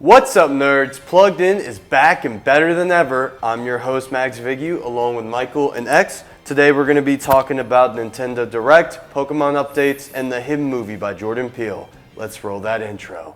What's up, nerds? Plugged In is back and better than ever. I'm your host, Max Vigue, along with Michael and X. Today we're going to be talking about Nintendo Direct, Pokemon updates, and the Him movie by Jordan Peele. Let's roll that intro.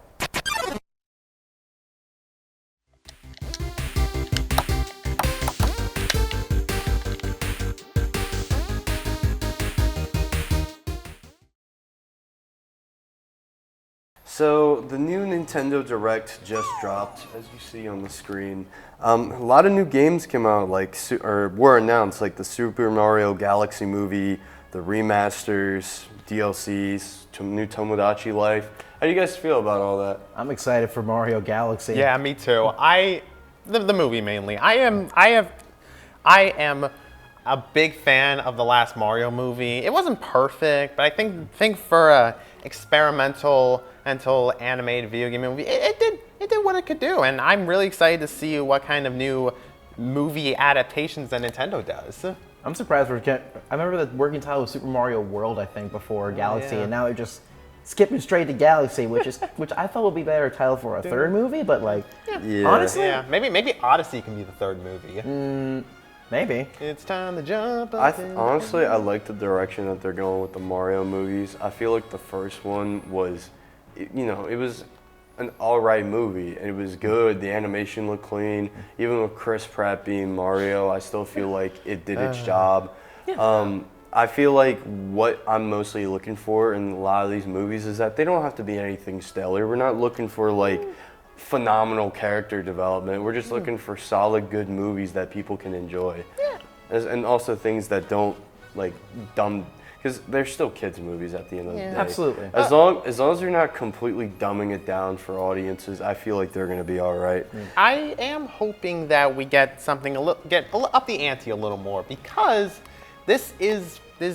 So the new Nintendo Direct just dropped, as you see on the screen. A lot of new games came out, were announced, like the Super Mario Galaxy movie, the remasters, DLCs, new Tomodachi Life. How do you guys feel about all that? I'm excited for Mario Galaxy. Yeah, me too. The movie mainly. I am a big fan of the last Mario movie. It wasn't perfect, but I think for a experimental animated video game movie, it did what it could do, and I'm really excited to see what kind of new movie adaptations that Nintendo does. I'm surprised I remember the working title was Super Mario World, I think, before Galaxy, and now they're just skipping straight to Galaxy, which I thought would be a better title for a third movie, but honestly, maybe Odyssey can be the third movie. Maybe. It's time to jump. Honestly, I like the direction that they're going with the Mario movies. I feel like the first one was, it was an alright movie, and it was good. The animation looked clean. Even with Chris Pratt being Mario, I still feel like it did its job. I feel like what I'm mostly looking for in a lot of these movies is that they don't have to be anything stellar. We're not looking for phenomenal character development. We're just looking for solid, good movies that people can enjoy. And also things that don't dumb, because they're still kids movies at the end of the day. Absolutely. As long as you're not completely dumbing it down for audiences, I feel like they're gonna be all right. I am hoping that we get something get up the ante a little more, because this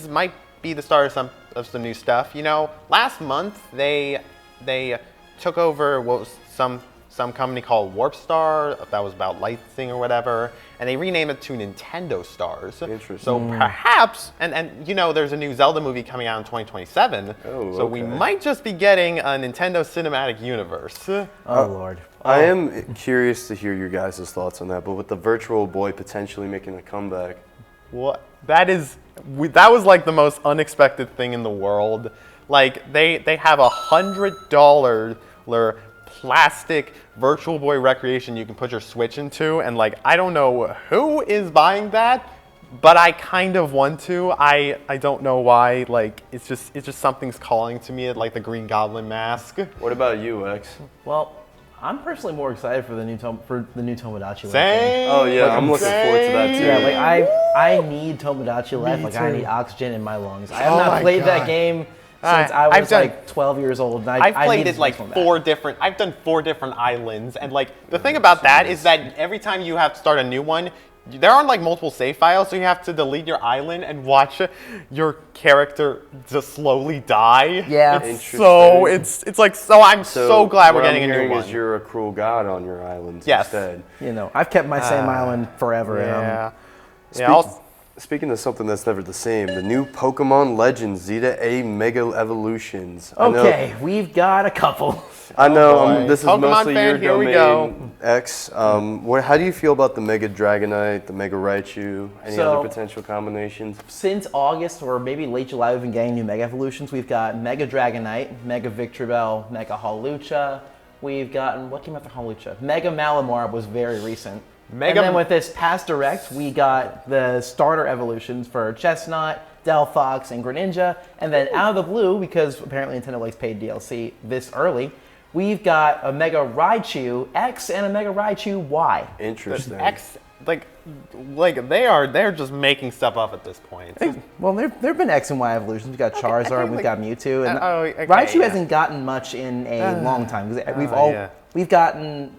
might be the start of some new stuff. Last month they took over what was some company called Warpstar that was about licensing or whatever, and they renamed it to Nintendo Stars. Interesting. So perhaps, and there's a new Zelda movie coming out in 2027. Oh, so we might just be getting a Nintendo Cinematic Universe. Oh Lord. I am curious to hear your guys' thoughts on that, but with the Virtual Boy potentially making a comeback. What? That was like the most unexpected thing in the world. Like they have $100 plastic Virtual Boy Recreation you can put your Switch into, and I don't know who is buying that, but I kind of want to. I don't know why. It's just something's calling to me, like the Green Goblin mask. What about you, X? Well, I'm personally more excited for the new Tomodachi Life. Same. Oh yeah, I'm looking forward to that too. Yeah, I need Tomodachi Life. I need oxygen in my lungs. I have not played that game since I was 12 years old. And I've played it I've done 4 different islands, and the thing about that is that every time you have to start a new one, there are multiple save files, so you have to delete your island and watch your character just slowly die. Yeah, I'm so glad we're getting a new one. Is you're a cruel god on your islands yes. instead. I've kept my same island forever. Yeah. Speaking of something that's never the same, the new Pokemon Legends Zeta A Mega Evolutions. Okay, we've got a couple. I know this is Pokemon mostly fan, your here we domain, X. How do you feel about the Mega Dragonite, the Mega Raichu, any other potential combinations? Since August or maybe late July, we've been getting new Mega Evolutions. We've got Mega Dragonite, Mega Victreebel, Mega Hawlucha. We've gotten, what came after Hawlucha? Mega Malamar was very recent. And then with this past Direct, we got the starter evolutions for Chestnut, Delphox, and Greninja. And then out of the blue, because apparently Nintendo likes paid DLC this early, we've got a Mega Raichu X and a Mega Raichu Y. Interesting. X, they're just making stuff up at this point. Well, there've been X and Y evolutions. We've got Charizard, we've got Mewtwo, and Raichu hasn't gotten much in a long time. We've gotten.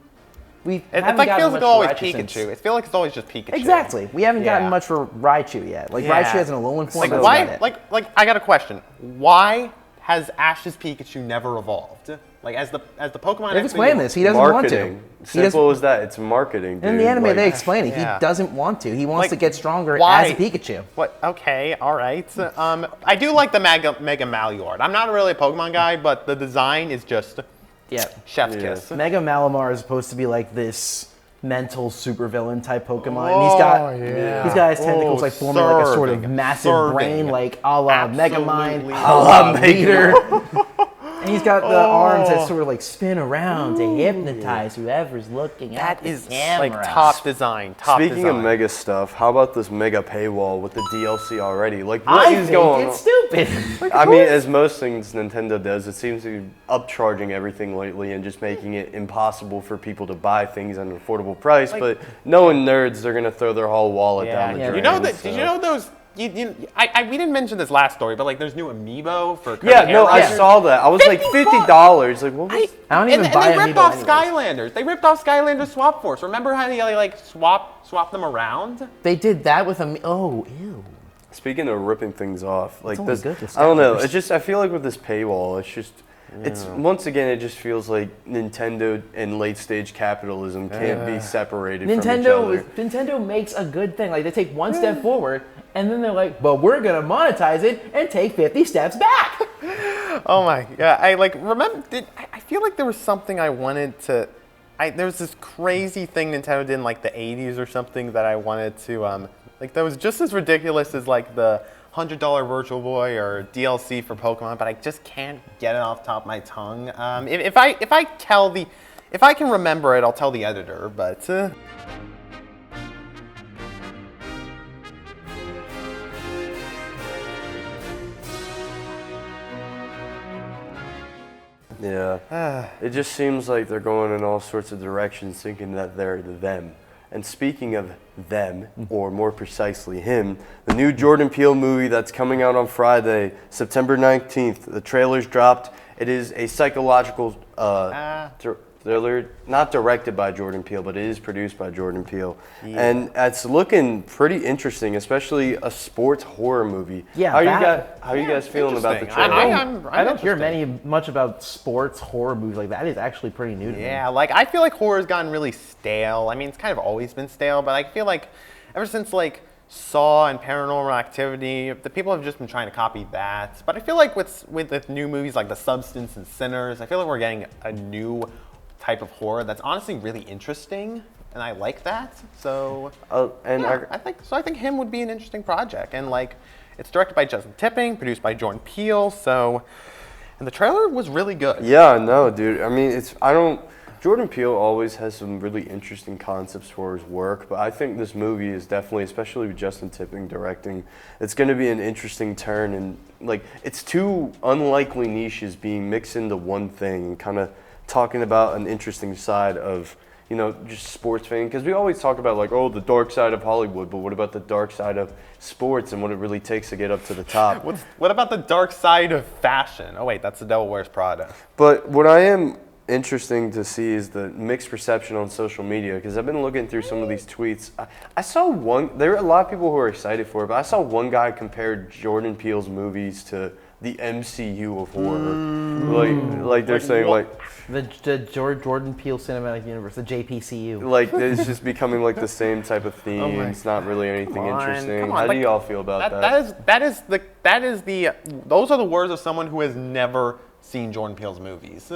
It feels like always Pikachu. It feels like it's always just Pikachu. Exactly. We haven't gotten much for Raichu yet. Raichu has an Alolan form. I got a question. Why has Ash's Pikachu never evolved? As the Pokemon. They've explained this. He doesn't want to. Simple as that. It's marketing. Dude. In the anime, they explain it. He doesn't want to. He wants to get stronger as a Pikachu. What? Okay. All right. I do like the Mega Maluard. I'm not really a Pokemon guy, but the design is just Yeah. Chef's Yeah. kiss. Mega Malamar is supposed to be like this mental supervillain type Pokemon. And he's got his tentacles like forming like a sort of massive brain, like a la Megamind, Absolutely. a la Meteor. And he's got the arms that sort of like spin around to hypnotize whoever's looking at That the is camera. like top design. Speaking of Mega stuff, how about this Mega paywall with the DLC already? Like, what I is think going it's on? stupid. I mean, as most things Nintendo does, it seems to be upcharging everything lately and just making it impossible for people to buy things at an affordable price. But knowing nerds, they're gonna throw their whole wallet down the drain. You know that? so. Did you know those? We didn't mention this last story, but like there's new amiibo for Kirby Yeah, no, I Airliner. saw that. I was like $50. Like, what was? I don't even and buy they ripped Amiibo off anyways. Skylanders. They ripped off Skylanders Swap Force. Remember how they like swap them around? They did that with a. Oh, ew. Speaking of ripping things off, like only this, good with I don't know. Skylanders. It's just I feel like with this paywall, it's just. It's once again, it just feels like Nintendo and late stage capitalism can't be separated from each other. Nintendo makes a good thing. Like they take one step forward, and then they're like, "But we're gonna monetize it and take 50 steps back." Oh my god! I like remember. I feel like there was something I wanted to. There was this crazy thing Nintendo did in like the '80s or something that I wanted to like. That was just as ridiculous as like the $100 Virtual Boy or DLC for Pokemon, but I just can't get it off the top of my tongue. If I can remember it, I'll tell the editor. But Yeah, it just seems like they're going in all sorts of directions, thinking that they're them. And speaking of them, or more precisely him, the new Jordan Peele movie that's coming out on Friday, September 19th, the trailer's dropped. It is a psychological thriller, not directed by Jordan Peele, but it is produced by Jordan Peele. Yeah. And it's looking pretty interesting, especially a sports horror movie. Yeah, how are you guys feeling about the interesting. trailer? I don't hear much about sports horror movies like that. Is actually pretty new to me. yeah, like I feel like horror's gotten really stale. I mean, it's kind of always been stale, but I feel like ever since like Saw and Paranormal Activity, the people have just been trying to copy that. But I feel like with new movies like The Substance and Sinners, I feel like we're getting a new type of horror that's honestly really interesting, and I like that. So I think him would be an interesting project, and like it's directed by Justin Tipping, produced by Jordan Peele. So, and the trailer was really good. Yeah, no, dude. I mean, Jordan Peele always has some really interesting concepts for his work, but I think this movie is definitely, especially with Justin Tipping directing, it's going to be an interesting turn, and like it's two unlikely niches being mixed into one thing, and kind of talking about an interesting side of, you know, just sports fan. Because we always talk about like, oh, the dark side of Hollywood, but what about the dark side of sports and what it really takes to get up to the top? What about the dark side of fashion? Oh wait, that's The Devil Wears Prada. But what I am interesting to see is the mixed reception on social media, because I've been looking through some of these tweets. I saw there are a lot of people who are excited for it, but I saw one guy compare Jordan Peele's movies to the MCU of horror. Like they're saying like The Jordan Peele Cinematic Universe, the JPCU. like it's just becoming like the same type of theme. It's not really anything interesting. How do y'all feel about that? Those are the words of someone who has never seen Jordan Peele's movies.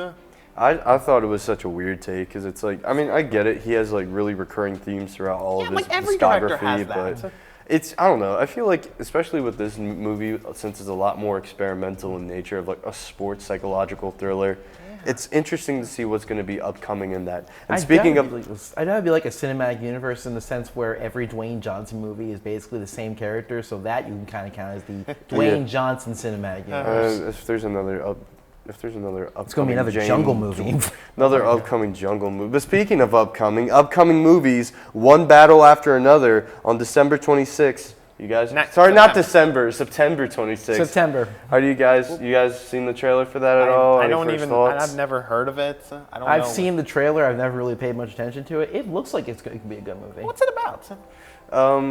I thought it was such a weird take, because it's like, I mean, I get it. He has like really recurring themes throughout all of his like every director discography, has that. but I don't know. I feel like, especially with this movie, since it's a lot more experimental in nature of like a sports psychological thriller, it's interesting to see what's going to be upcoming in that. And speaking of, I know it'd be like a cinematic universe in the sense where every Dwayne Johnson movie is basically the same character, so that you can kind of count as the Dwayne Johnson cinematic universe. if there's another upcoming, It's going to be another jungle movie. Another upcoming jungle movie. But speaking of upcoming movies, one battle after another on December 26th. You guys, September 26th. September. How do you guys seen the trailer for that at all? I've never heard of it. I've seen the trailer. I've never really paid much attention to it. It looks like it can be a good movie. What's it about?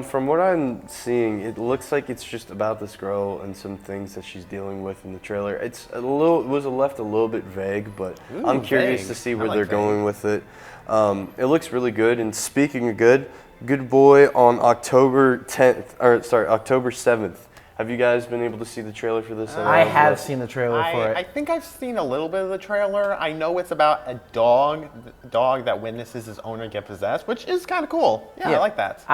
From what I'm seeing, it looks like it's just about this girl and some things that she's dealing with in the trailer. It was left a little bit vague, but I'm curious to see where they're going with it. It looks really good. And speaking of Good Boy on October 7th Have you guys been able to see the trailer for this? I have seen the trailer for it. I think I've seen a little bit of the trailer. I know it's about a dog that witnesses his owner get possessed, which is kind of cool. Yeah, I like that.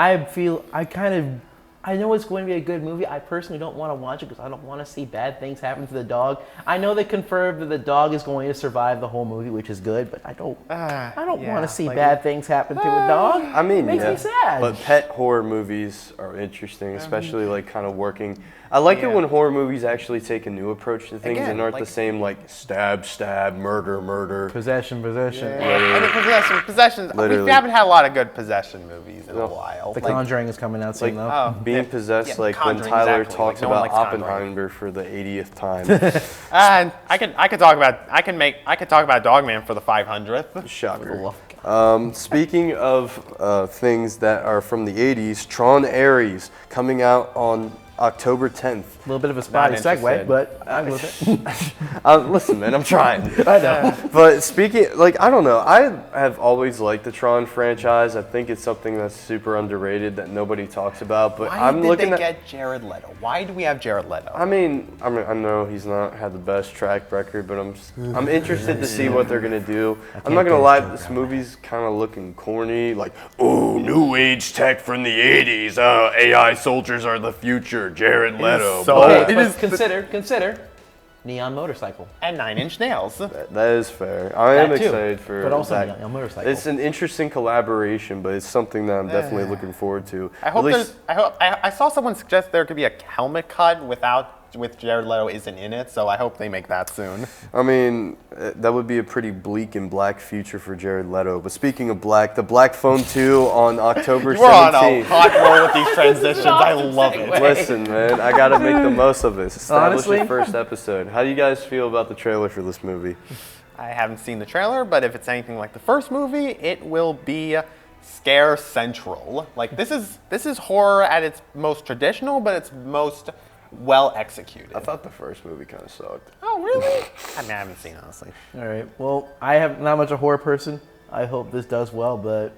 I know it's going to be a good movie. I personally don't want to watch it because I don't want to see bad things happen to the dog. I know they confirmed that the dog is going to survive the whole movie, which is good, but I don't want to see bad things happen to a dog. I mean, it makes me sad. But pet horror movies are interesting, especially like kind of working. I like it when horror movies actually take a new approach to things and aren't the same like stab, murder. Possession. Yeah. I mean, possessions. We haven't had a lot of good possession movies in a while. The Conjuring is coming out soon, though. Being possessed, like when Tyler talks about Oppenheimer for the 80th time. And I could talk about Dogman for the 500th. Shocker. Speaking of things that are from the 80s, Tron Ares coming out on October 10th. A little bit of a spotty segue, but I'm with it. Listen, man, I'm trying. I know. But speaking, like, I don't know. I have always liked the Tron franchise. I think it's something that's super underrated that nobody talks about. But Why did they get Jared Leto? Why do we have Jared Leto? I mean, I know he's not had the best track record, but I'm interested to see what they're gonna do. I'm not gonna lie, this movie's kind of looking corny. Like, oh, new age tech from the 80s. AI soldiers are the future. Jared Leto. Consider Neon Motorcycle and 9 Inch Nails. That is fair. I am excited for but also that. Neon Motorcycle. It's an interesting collaboration, but it's something that I'm definitely looking forward to. I saw someone suggest there could be a helmet cut with Jared Leto isn't in it, so I hope they make that soon. I mean, that would be a pretty bleak and black future for Jared Leto. But speaking of black, the Black Phone 2 on October 17th. We're on a hot roll with these transitions. I love it. Listen, man, I gotta make the most of this. Establish the first episode. How do you guys feel about the trailer for this movie? I haven't seen the trailer, but if it's anything like the first movie, it will be scare central. Like this is horror at its most traditional, but its most well executed. I thought the first movie kind of sucked. Oh, really? I mean, I haven't seen it, honestly. All right. Well, I have not much a horror person. I hope this does well, but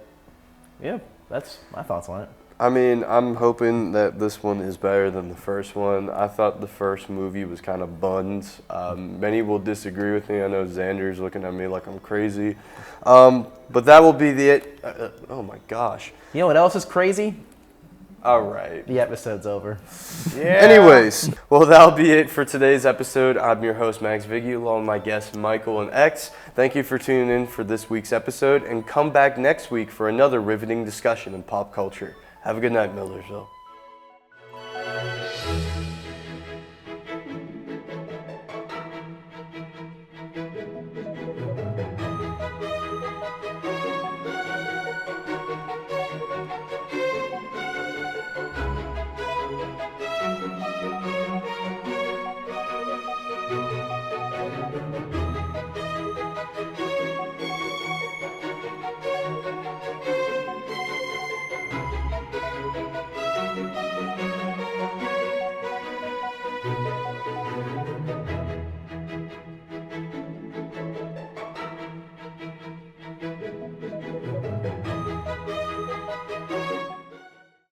yeah, that's my thoughts on it. I mean, I'm hoping that this one is better than the first one. I thought the first movie was kind of buns. Many will disagree with me. I know Xander's looking at me like I'm crazy. But that will be it. Oh my gosh. You know what else is crazy? All right. The episode's over. Yeah. Anyways, well, that'll be it for today's episode. I'm your host, Max Vigue, along with my guests, Michael and X. Thank you for tuning in for this week's episode, and come back next week for another riveting discussion in pop culture. Have a good night, Millersville.